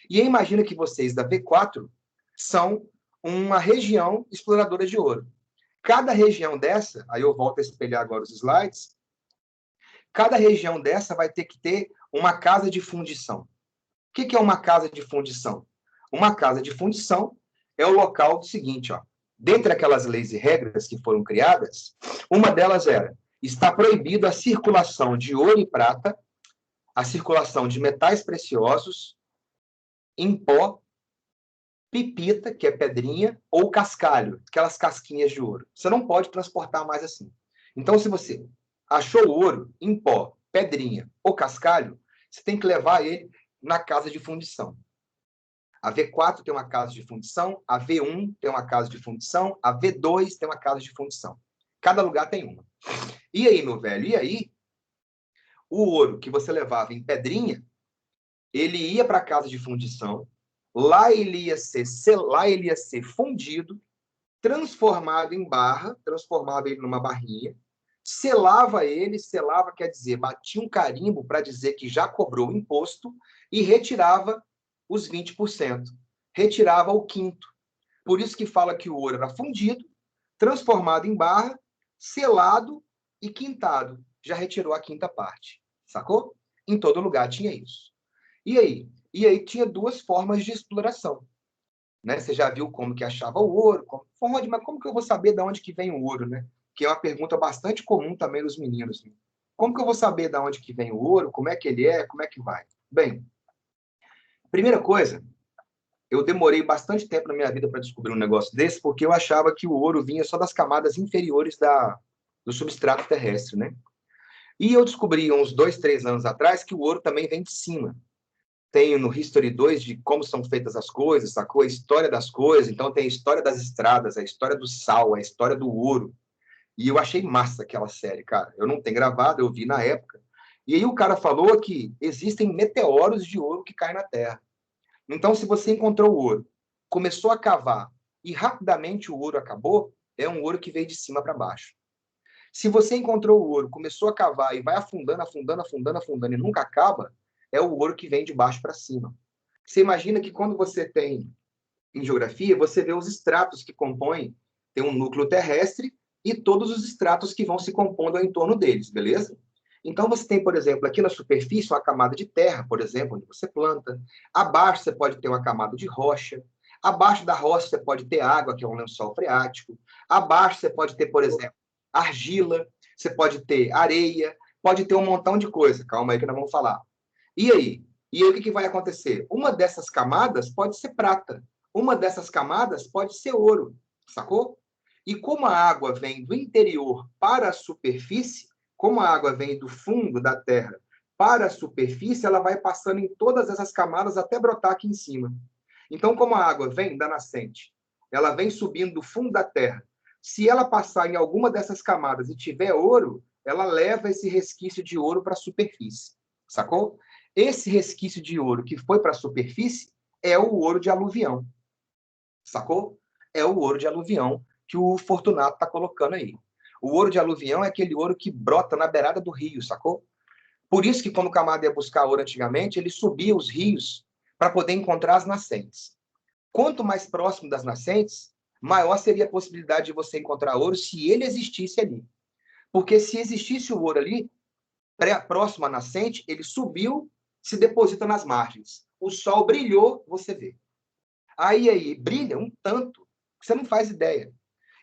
E aí, imagina que vocês da V4 são uma região exploradora de ouro. Cada região dessa, aí eu volto a espelhar agora os slides, cada região dessa vai ter que ter uma casa de fundição. O que é uma casa de fundição? Uma casa de fundição é o local do seguinte, ó. Dentre aquelas leis e regras que foram criadas, uma delas era: está proibido a circulação de ouro e prata, a circulação de metais preciosos, em pó, pipita, que é pedrinha, ou cascalho, aquelas casquinhas de ouro. Você não pode transportar mais assim. Então, se você achou ouro em pó, pedrinha ou cascalho, você tem que levar ele na casa de fundição. A V4 tem uma casa de fundição, a V1 tem uma casa de fundição, a V2 tem uma casa de fundição. Cada lugar tem uma. E aí, meu velho, e aí, o ouro que você levava em pedrinha, ele ia para a casa de fundição, lá ele ia ser fundido, transformado em barra, transformava ele numa barrinha, selava quer dizer, batia um carimbo para dizer que já cobrou o imposto e retirava os 20%. Retirava o quinto. Por isso que fala que o ouro era fundido, transformado em barra, selado e quintado. Já retirou a quinta parte. Sacou? Em todo lugar tinha isso. E aí? E aí tinha duas formas de exploração. Né? Você já viu como que achava o ouro? Mas como que eu vou saber de onde que vem o ouro, né? Que é uma pergunta bastante comum também dos meninos. Né? Como que eu vou saber de onde que vem o ouro? Como é que ele é? Como é que vai? Bem, primeira coisa, eu demorei bastante tempo na minha vida para descobrir um negócio desse, porque eu achava que o ouro vinha só das camadas inferiores do substrato terrestre, né? E eu descobri uns 2, 3 anos atrás que o ouro também vem de cima. Tem no History 2 de como são feitas as coisas, sacou? A história das coisas. Então tem a história das estradas, a história do sal, a história do ouro. E eu achei massa aquela série, cara. Eu não tenho gravado, eu vi na época. E aí o cara falou que existem meteoros de ouro que caem na Terra. Então, se você encontrou o ouro, começou a cavar e rapidamente o ouro acabou, é um ouro que veio de cima para baixo. Se você encontrou o ouro, começou a cavar e vai afundando, afundando, afundando, afundando e nunca acaba, é o ouro que vem de baixo para cima. Você imagina que quando você tem, em geografia, você vê os estratos que compõem, tem um núcleo terrestre e todos os estratos que vão se compondo ao entorno deles, beleza? Então, você tem, por exemplo, aqui na superfície, uma camada de terra, por exemplo, onde você planta. Abaixo, você pode ter uma camada de rocha. Abaixo da rocha, você pode ter água, que é um lençol freático. Abaixo, você pode ter, por exemplo, argila. Você pode ter areia. Pode ter um montão de coisa. Calma aí que nós vamos falar. E aí? E aí, o que vai acontecer? Uma dessas camadas pode ser prata. Uma dessas camadas pode ser ouro. Sacou? E como a água vem do interior para a superfície, como a água vem do fundo da terra para a superfície, ela vai passando em todas essas camadas até brotar aqui em cima. Então, como a água vem da nascente, ela vem subindo do fundo da terra. Se ela passar em alguma dessas camadas e tiver ouro, ela leva esse resquício de ouro para a superfície. Sacou? Esse resquício de ouro que foi para a superfície é o ouro de aluvião. Sacou? É o ouro de aluvião que o Fortunato está colocando aí. O ouro de aluvião é aquele ouro que brota na beirada do rio, sacou? Por isso que quando o camarada ia buscar ouro antigamente, ele subia os rios para poder encontrar as nascentes. Quanto mais próximo das nascentes, maior seria a possibilidade de você encontrar ouro se ele existisse ali. Porque se existisse o ouro ali, próximo à nascente, ele subiu, se deposita nas margens. O sol brilhou, você vê. Aí, brilha um tanto, que você não faz ideia.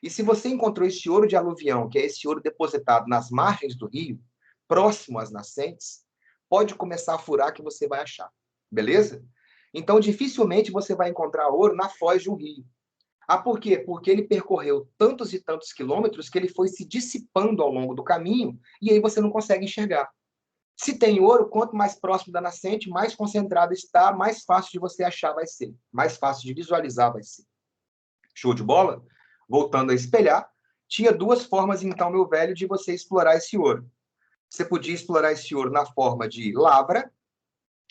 E se você encontrou esse ouro de aluvião, que é esse ouro depositado nas margens do rio, próximo às nascentes, pode começar a furar que você vai achar. Beleza? Então, dificilmente você vai encontrar ouro na foz de um rio. Ah, por quê? Porque ele percorreu tantos e tantos quilômetros que ele foi se dissipando ao longo do caminho e aí você não consegue enxergar. Se tem ouro, quanto mais próximo da nascente, mais concentrado está, mais fácil de você achar vai ser. Mais fácil de visualizar vai ser. Show de bola? Voltando a espelhar, tinha duas formas, então, meu velho, de você explorar esse ouro. Você podia explorar esse ouro na forma de lavra,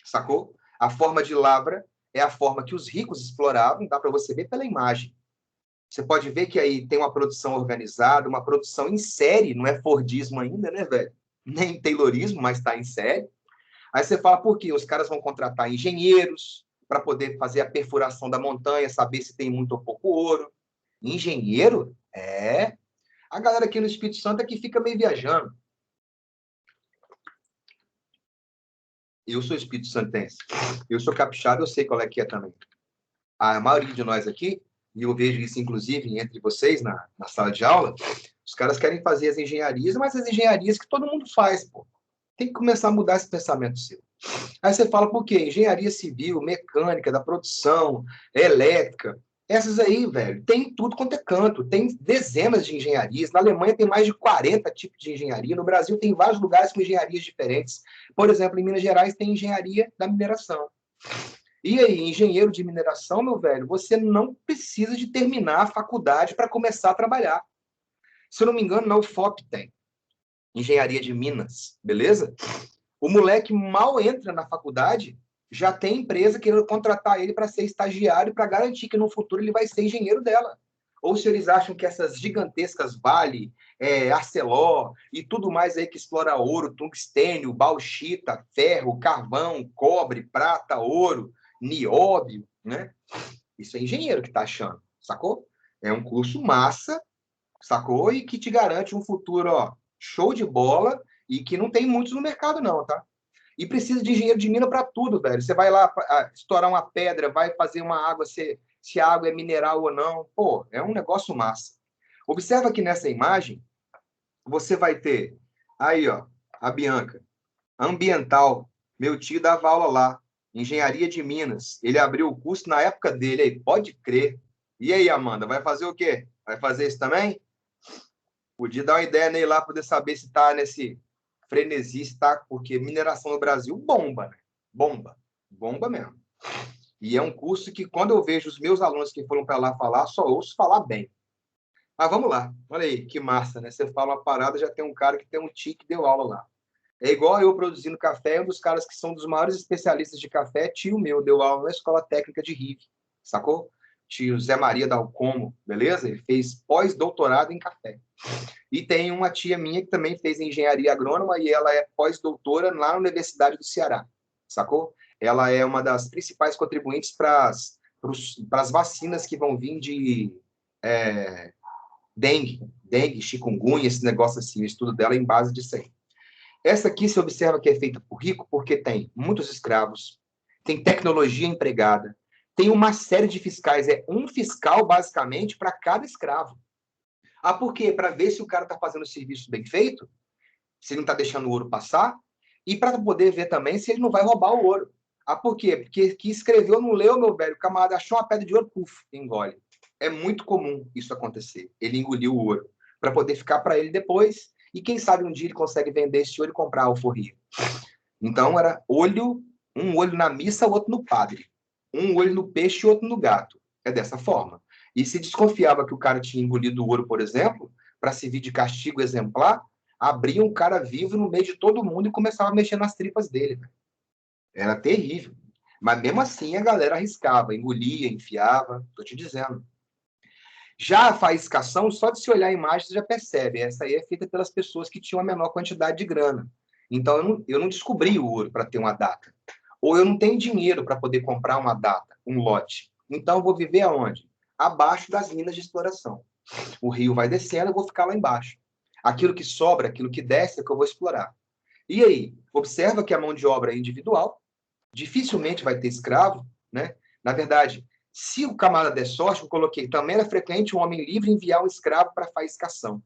sacou? A forma de lavra é a forma que os ricos exploravam, dá para você ver pela imagem. Você pode ver que aí tem uma produção organizada, uma produção em série, não é Fordismo ainda, né, velho? Nem Taylorismo, mas está em série. Aí você fala, por quê? Os caras vão contratar engenheiros para poder fazer a perfuração da montanha, saber se tem muito ou pouco ouro. Engenheiro? É. A galera aqui no Espírito Santo é que fica meio viajando. Eu sou espírito santense. Eu sou capixaba, eu sei qual é que é também. A maioria de nós aqui, e eu vejo isso inclusive entre vocês na sala de aula, os caras querem fazer as engenharias, mas as engenharias que todo mundo faz, pô. Tem que começar a mudar esse pensamento seu. Aí você fala, por quê? Engenharia civil, mecânica, da produção, elétrica. Essas aí, velho, tem tudo quanto é canto. Tem dezenas de engenharias. Na Alemanha tem mais de 40 tipos de engenharia. No Brasil tem vários lugares com engenharias diferentes. Por exemplo, em Minas Gerais tem engenharia da mineração. E aí, engenheiro de mineração, meu velho, você não precisa de terminar a faculdade para começar a trabalhar. Se eu não me engano, na UFOP tem. Engenharia de Minas, beleza? O moleque mal entra na faculdade, já tem empresa querendo contratar ele para ser estagiário para garantir que no futuro ele vai ser engenheiro dela. Ou se eles acham que essas gigantescas Vale, Arcelor e tudo mais aí que explora ouro, tungstênio, bauxita, ferro, carvão, cobre, prata, ouro, nióbio, né? Isso é engenheiro que está achando, sacou? É um curso massa, sacou? E que te garante um futuro, ó, show de bola e que não tem muitos no mercado não, tá? E precisa de engenheiro de mina para tudo, velho. Você vai lá estourar uma pedra, vai fazer uma água, se a água é mineral ou não. Pô, é um negócio massa. Observa que nessa imagem, você vai ter aí, ó, a Bianca, ambiental. Meu tio dava aula lá, engenharia de Minas. Ele abriu o curso na época dele aí, pode crer. E aí, Amanda, vai fazer o quê? Vai fazer isso também? Podia dar uma ideia nele lá, poder saber se tá nesse frenesi, tá? Porque mineração no Brasil bomba, né? Bomba. Bomba mesmo. E é um curso que, quando eu vejo os meus alunos que foram para lá falar, só ouço falar bem. Mas vamos lá. Olha aí, que massa, né? Você fala uma parada, já tem um cara que tem um tio que deu aula lá. É igual eu produzindo café, um dos caras que são dos maiores especialistas de café, tio meu, deu aula na Escola Técnica de Rive, sacou? Tio Zé Maria Dalcomo, beleza? Ele fez pós-doutorado em café. E tem uma tia minha que também fez engenharia agrônoma e ela é pós-doutora na Universidade do Ceará, sacou? Ela é uma das principais contribuintes para as vacinas que vão vir de dengue, chikungunya, esse negócio assim. O estudo dela é em base disso aí. Essa aqui se observa que é feita por rico porque tem muitos escravos, tem tecnologia empregada, tem uma série de fiscais, é um fiscal basicamente para cada escravo. Ah, por quê? Para ver se o cara está fazendo o serviço bem feito, se ele não está deixando o ouro passar, e para poder ver também se ele não vai roubar o ouro. Ah, por quê? Porque que escreveu não leu, meu velho. O camarada achou uma pedra de ouro, puf, engole. É muito comum isso acontecer. Ele engoliu o ouro para poder ficar para ele depois. E quem sabe um dia ele consegue vender esse ouro e comprar a alforria. Então era um olho na missa, outro no padre. Um olho no peixe e outro no gato. É dessa forma. E se desconfiava que o cara tinha engolido o ouro, por exemplo, para servir de castigo exemplar, abria um cara vivo no meio de todo mundo e começava a mexer nas tripas dele. Era terrível. Mas mesmo assim a galera arriscava, engolia, enfiava, tô te dizendo. Já a faiscação, só de se olhar a imagem você já percebe, essa aí é feita pelas pessoas que tinham a menor quantidade de grana. Então eu não descobri o ouro para ter uma data. Ou eu não tenho dinheiro para poder comprar uma data, um lote. Então eu vou viver aonde? Abaixo das minas de exploração. O rio vai descendo, eu vou ficar lá embaixo. Aquilo que sobra, aquilo que desce, é que eu vou explorar. E aí, observa que a mão de obra é individual, dificilmente vai ter escravo, né? Na verdade, se o camarada der sorte, eu coloquei, também era frequente um homem livre enviar um escravo para a faiscação,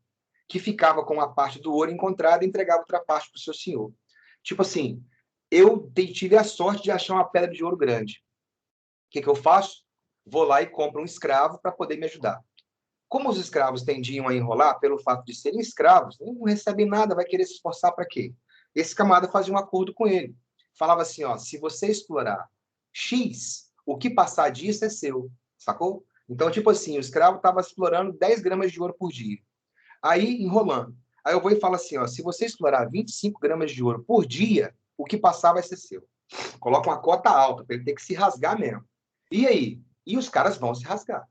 que ficava com a parte do ouro encontrada e entregava outra parte para o seu senhor. Tipo assim, eu tive a sorte de achar uma pedra de ouro grande. O que eu faço? Vou lá e compro um escravo para poder me ajudar. Como os escravos tendiam a enrolar, pelo fato de serem escravos, não recebem nada, vai querer se esforçar para quê? Esse camarada fazia um acordo com ele. Falava assim, ó, se você explorar X, o que passar disso é seu, sacou? Então, tipo assim, o escravo estava explorando 10 gramas de ouro por dia. Aí, enrolando. Aí eu vou e falo assim, ó, se você explorar 25 gramas de ouro por dia, o que passar vai ser seu. Coloca uma cota alta, para ele ter que se rasgar mesmo. E aí? E os caras vão se rasgar.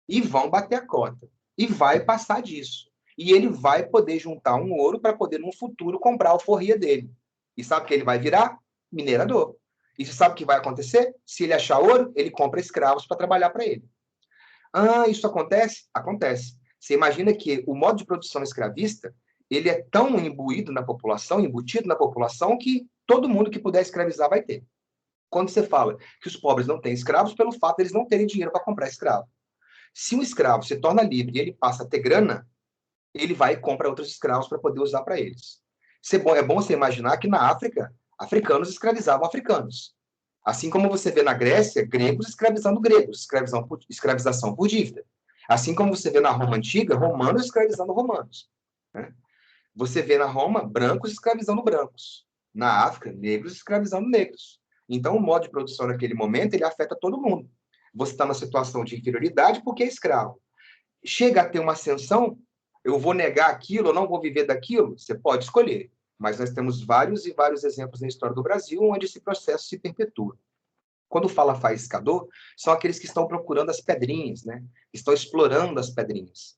e vão bater a cota. E vai passar disso. E ele vai poder juntar um ouro para poder, no futuro, comprar a alforria dele. E sabe o que ele vai virar? Minerador. E você sabe o que vai acontecer? Se ele achar ouro, ele compra escravos para trabalhar para ele. Ah, isso acontece? Acontece. Você imagina que o modo de produção escravista, ele é tão imbuído na população, embutido na população, que todo mundo que puder escravizar vai ter. Quando você fala que os pobres não têm escravos, pelo fato de eles não terem dinheiro para comprar escravo. Se um escravo se torna livre e ele passa a ter grana, ele vai e compra outros escravos para poder usar para eles. É bom você imaginar que na África, africanos escravizavam africanos. Assim como você vê na Grécia, gregos escravizando gregos, escravização por dívida. Assim como você vê na Roma antiga, romanos escravizando romanos. Né? Você vê na Roma, brancos escravizando brancos. Na África, negros escravizando negros. Então, o modo de produção naquele momento, ele afeta todo mundo. Você está numa situação de inferioridade porque é escravo. Chega a ter uma ascensão, eu vou negar aquilo, eu não vou viver daquilo? Você pode escolher. Mas nós temos vários e vários exemplos na história do Brasil onde esse processo se perpetua. Quando fala faiscador, são aqueles que estão procurando as pedrinhas, né? Estão explorando as pedrinhas.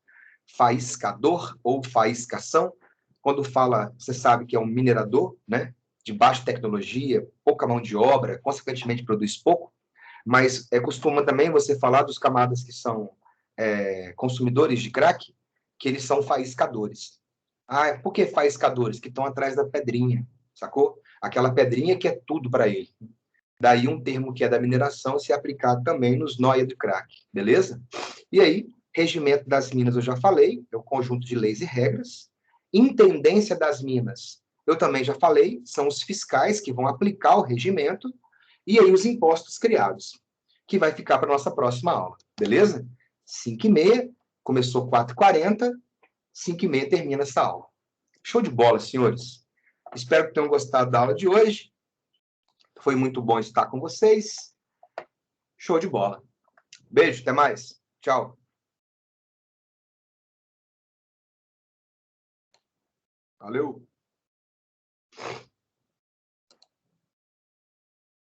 Faiscador ou faiscação, quando fala, você sabe que é um minerador, né? De baixa tecnologia, pouca mão de obra, consequentemente produz pouco, mas costuma também você falar dos camaradas que são consumidores de crack, que eles são faiscadores. Ah, por que faiscadores? Que estão atrás da pedrinha, sacou? Aquela pedrinha que é tudo para ele. Daí um termo que é da mineração se aplicar também nos nóia de crack, beleza? E aí, regimento das minas eu já falei, é o conjunto de leis e regras. Intendência das minas, eu também já falei, são os fiscais que vão aplicar o regimento. E aí os impostos criados, que vai ficar para a nossa próxima aula, beleza? 5h30, começou 4h40, 5h30 termina essa aula. Show de bola, senhores. Espero que tenham gostado da aula de hoje. Foi muito bom estar com vocês. Show de bola. Beijo, até mais. Tchau. Valeu.